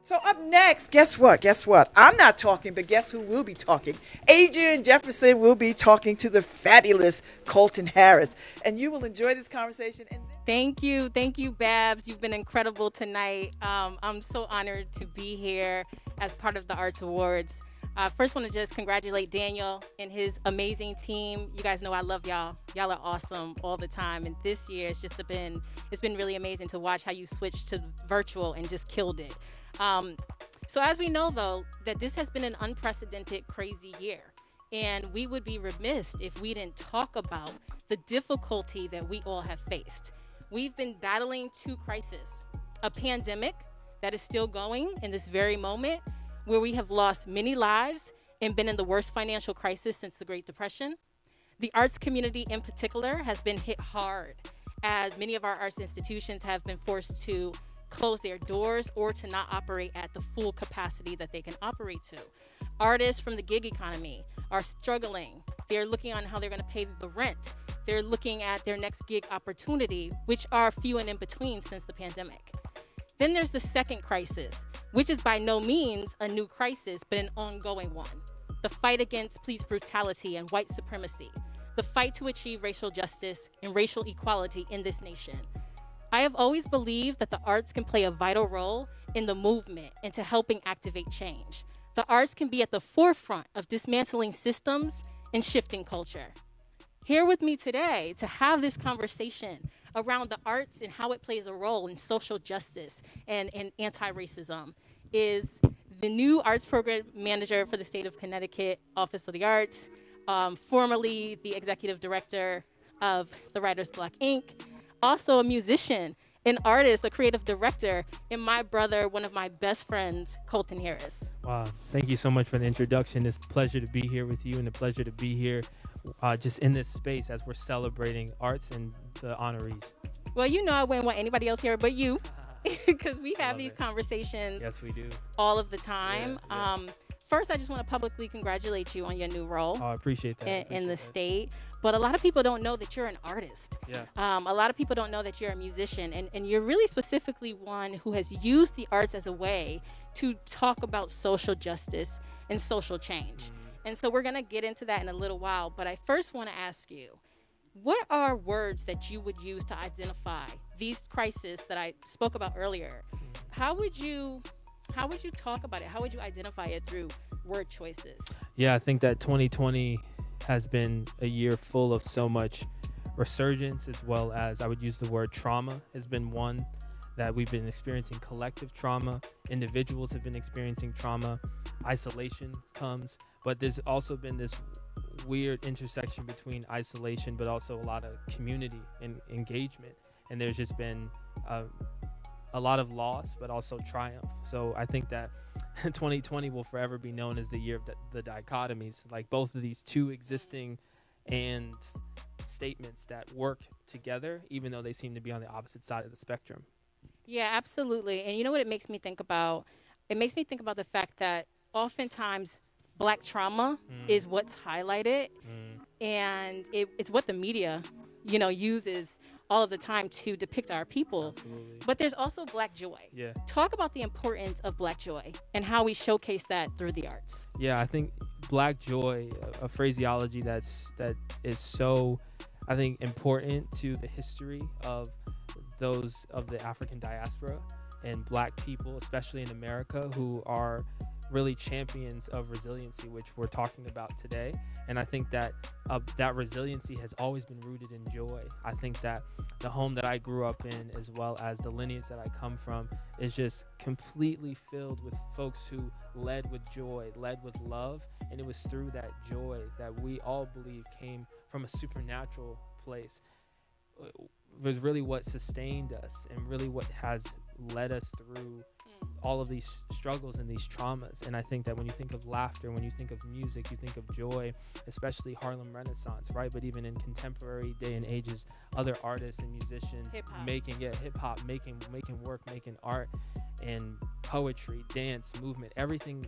So up next, guess what? Guess what? I'm not talking, but guess who will be talking? Adriane Jefferson will be talking to the fabulous Kolton Harris, and you will enjoy this conversation. And Thank you, Babs. You've been incredible tonight. I'm so honored to be here as part of the Arts Awards. First, want to just congratulate Daniel and his amazing team. You guys know I love y'all. Y'all are awesome all the time. And this year, it's been really amazing to watch how you switched to virtual and just killed it. Um, so as we know, though, that this has been an unprecedented, crazy year. And we would be remiss if we didn't talk about the difficulty that we all have faced. We've been battling two crises: a pandemic that is still going in this very moment, where we have lost many lives and been in the worst financial crisis since the Great Depression. The arts community in particular has been hit hard, as many of our arts institutions have been forced to close their doors or to not operate at the full capacity that they can operate to. Artists from the gig economy are struggling. They're looking on how they're going to pay the rent. They're looking at their next gig opportunity, which are few and in between since the pandemic. Then there's the second crisis, which is by no means a new crisis, but an ongoing one: the fight against police brutality and white supremacy, the fight to achieve racial justice and racial equality in this nation. I have always believed that the arts can play a vital role in the movement and to helping activate change. The arts can be at the forefront of dismantling systems and shifting culture. Here with me today to have this conversation around the arts and how it plays a role in social justice and anti-racism is the new arts program manager for the state of Connecticut Office of the Arts, formerly the executive director of the Writers Block Inc., also a musician, an artist, a creative director, and my brother, one of my best friends, Kolton Harris. Wow, thank you so much for the introduction. It's a pleasure to be here with you and a pleasure to be here just in this space as we're celebrating arts and the honorees. Well, you know I wouldn't want anybody else here but you, because we I have love these it. conversations Yes, we do. all of the time. Yeah, yeah. First, I just want to publicly congratulate you on your new role Oh, I appreciate that. in the Appreciate that. state. But a lot of people don't know that you're an artist. Yeah. A lot of people don't know that you're a musician. And you're really specifically one who has used the arts as a way to talk about social justice and social change. And so we're going to get into that in a little while. But I first want to ask you, what are words that you would use to identify these crises that I spoke about earlier? How would you talk about it? How would you identify it through word choices? Yeah, I think that 2020 has been a year full of so much resurgence, as well as I would use the word trauma has been one that we've been experiencing collective trauma. Individuals have been experiencing trauma. Isolation comes, but there's also been this weird intersection between isolation, but also a lot of community and engagement. And there's just been a lot of loss, but also triumph. So I think that 2020 will forever be known as the year of the dichotomies, like both of these two existing and statements that work together, even though they seem to be on the opposite side of the spectrum. Yeah, absolutely. And you know what it makes me think about? It makes me think about the fact that oftentimes black trauma is what's highlighted, and it's what the media, uses all of the time to depict our people. Absolutely. But there's also black joy. Yeah. Talk about the importance of black joy and how we showcase that through the arts. Yeah, I think black joy, a phraseology that is so, I think, important to the history of those of the African diaspora and black people, especially in America, who are really champions of resiliency, which we're talking about today. And I think that that resiliency has always been rooted in joy. I think that the home that I grew up in, as well as the lineage that I come from, is just completely filled with folks who led with joy, led with love. And it was through that joy that we all believe came from a supernatural place. Was really what sustained us and really what has led us through all of these struggles and these traumas. And I think that when you think of laughter, when you think of music, you think of joy, especially Harlem Renaissance, right? But even in contemporary day and ages, other artists and musicians Hip-hop. making hip-hop, making work, making art and poetry, dance, movement, everything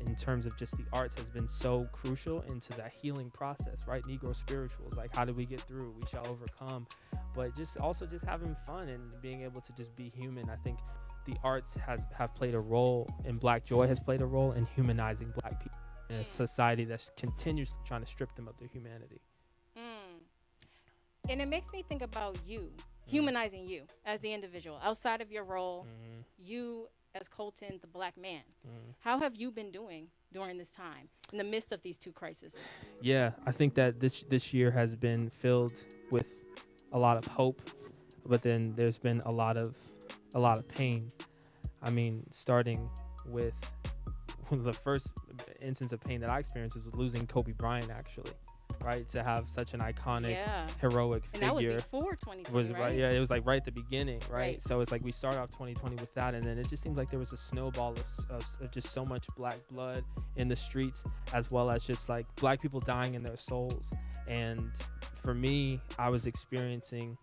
in terms of just the arts has been so crucial into that healing process, right? Negro spirituals, like how do we get through? We shall overcome. But just also just having fun and being able to just be human. I think the arts have played a role, and Black Joy has played a role in humanizing Black people in a society that's continuously trying to strip them of their humanity. And it makes me think about you, humanizing you as the individual outside of your role, you as Kolton, the Black man. How have you been doing during this time in the midst of these two crises? Yeah, I think that this year has been filled with a lot of hope, but then there's been a lot of pain. I mean, starting with the first instance of pain that I experienced was losing Kobe Bryant, actually. Right, to have such an iconic, heroic figure. And that was before 2020, right? Yeah, it was like right at the beginning, right? So it's like we started off 2020 with that, and then it just seems like there was a snowball of just so much Black blood in the streets, as well as just like Black people dying in their souls. And for me, I was experiencing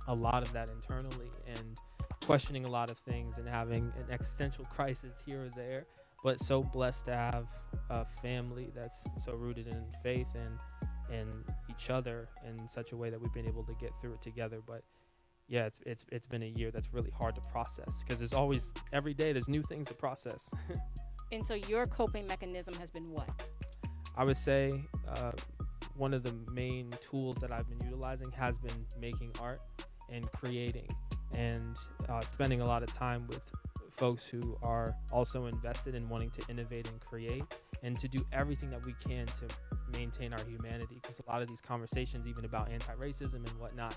a lot of that internally and questioning a lot of things and having an existential crisis here or there. But so blessed to have a family that's so rooted in faith and each other in such a way that we've been able to get through it together. But yeah, it's been a year that's really hard to process, because there's always, every day there's new things to process. And so your coping mechanism has been what? I would say one of the main tools that I've been utilizing has been making art and creating, and spending a lot of time with folks who are also invested in wanting to innovate and create, and to do everything that we can to maintain our humanity. Because a lot of these conversations, even about anti-racism and whatnot,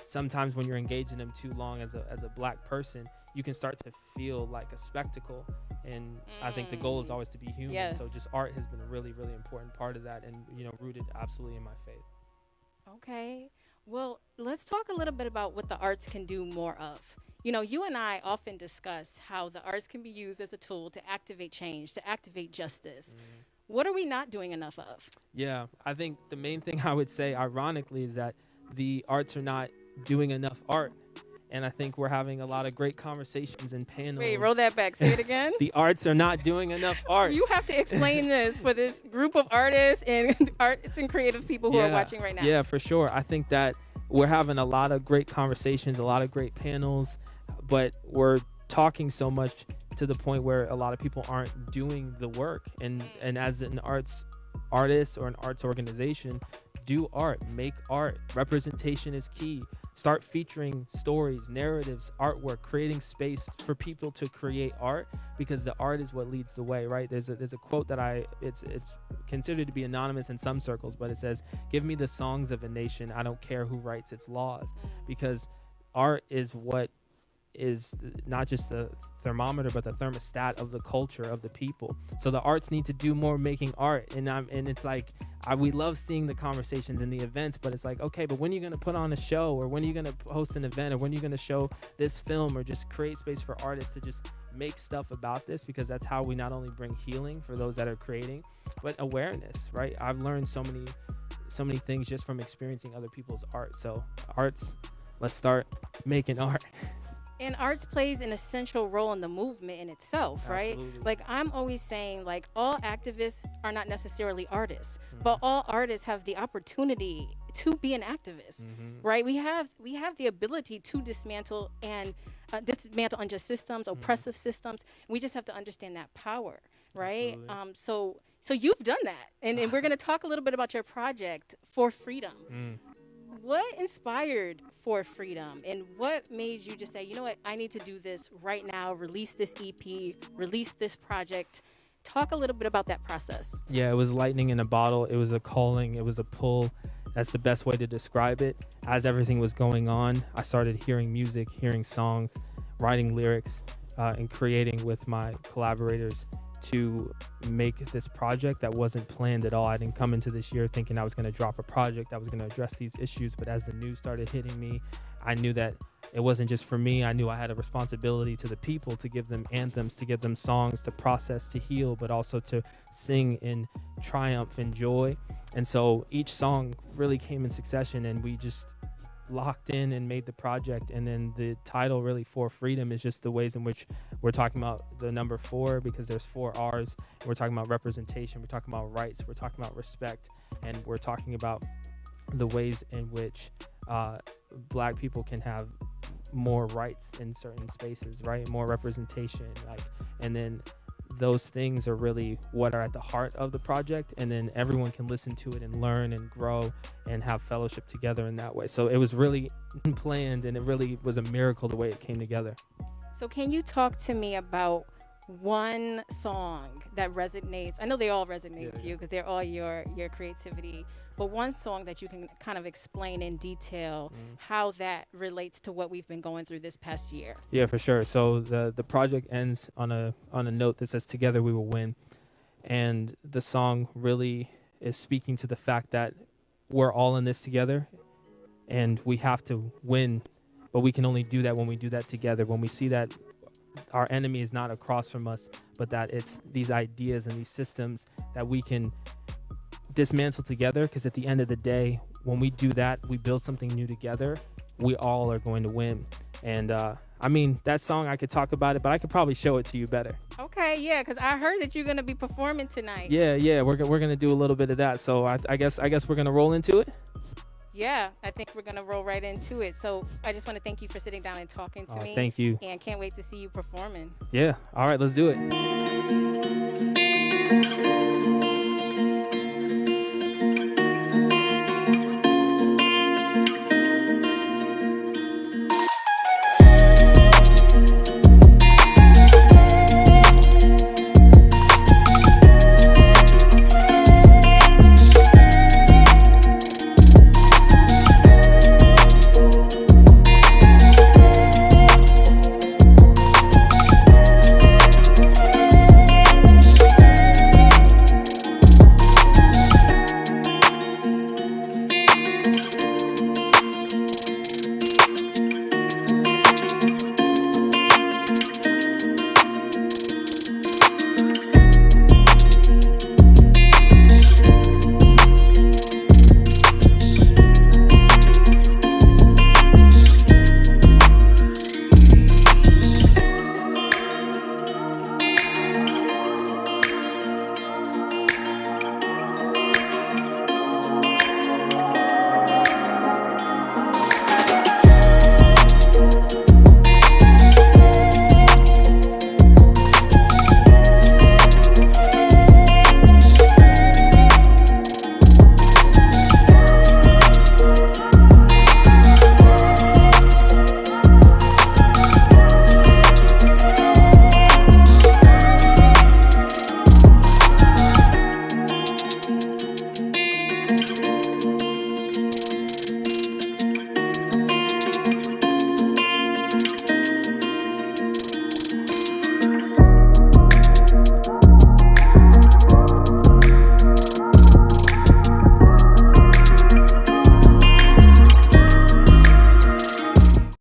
sometimes when you're engaged in them too long as a Black person, you can start to feel like a spectacle. And I think the goal is always to be human. Yes. So just art has been a really, really important part of that, and rooted absolutely in my faith. Okay. Well, let's talk a little bit about what the arts can do more of. You and I often discuss how the arts can be used as a tool to activate change, to activate justice. What are we not doing enough of? Yeah, I think the main thing I would say, ironically, is that the arts are not doing enough art. And I think we're having a lot of great conversations and panels. Wait, roll that back. Say it again. The arts are not doing enough art. You have to explain this for this group of artists and creative people who are watching right now. Yeah, for sure. I think that we're having a lot of great conversations, a lot of great panels, but we're talking so much to the point where a lot of people aren't doing the work. And as an artist or an arts organization, do art, make art. Representation is key. Start featuring stories, narratives, artwork, creating space for people to create art, because the art is what leads the way, right? There's a quote that it's considered to be anonymous in some circles, but it says, "Give me the songs of a nation. I don't care who writes its laws," because art is what is not just the thermometer, but the thermostat of the culture of the people. So the arts need to do more making art, and it's like we love seeing the conversations and the events, but it's like, okay, but when are you going to put on a show, or when are you going to host an event, or when are you going to show this film, or just create space for artists to just make stuff about this? Because that's how we not only bring healing for those that are creating, but awareness, right? I've learned so many things just from experiencing other people's art. So arts, let's start making art. And arts plays an essential role in the movement in itself, right? Absolutely. Like, I'm always saying, like, all activists are not necessarily artists, but all artists have the opportunity to be an activist, right? We have the ability to dismantle unjust systems, oppressive systems. We just have to understand that power, right? So you've done that, and we're going to talk a little bit about your project, For Freedom. What inspired For Freedom, and what made you just say, you know what, I need to do this right now, release this EP, release this project? Talk a little bit about that process. Yeah, it was lightning in a bottle. It was a calling. It was a pull. That's the best way to describe it. As everything was going on, I started hearing music, hearing songs, writing lyrics, and creating with my collaborators to make this project that wasn't planned at all. I didn't come into this year thinking I was going to drop a project that was going to address these issues, but as the news started hitting me, I knew that it wasn't just for me. I knew I had a responsibility to the people, to give them anthems, to give them songs, to process, to heal, but also to sing in triumph and joy. And so each song really came in succession, and we just locked in and made the project. And then the title, really, For Freedom, is just the ways in which we're talking about the number 4, because there's 4 R's. We're talking about representation, we're talking about rights, we're talking about respect, and we're talking about the ways in which Black people can have more rights in certain spaces, right? More representation, like, and then those things are really what are at the heart of the project, and then everyone can listen to it and learn and grow and have fellowship together in that way. So it was really planned, and it really was a miracle the way it came together. So can you talk to me about one song that resonates? I know they all resonate with you because they're all your creativity, but one song that you can kind of explain in detail how that relates to what we've been going through this past year. Yeah, for sure. So the project ends on a note that says "Together we will win," and the song really is speaking to the fact that we're all in this together, and we have to win, but we can only do that when we do that together. When we see that our enemy is not across from us, but that it's these ideas and these systems that we can dismantle together, because at the end of the day, when we do that, we build something new together, we all are going to win. And I mean, that song, I could talk about it, but I could probably show it to you better. Okay, yeah, because I heard that you're going to be performing tonight. Yeah, we're going to do a little bit of that. So I guess we're going to roll into it. Yeah, I think we're going to roll right into it. So I just want to thank you for sitting down and talking to me. Thank you. And can't wait to see you performing. Yeah, all right, let's do it.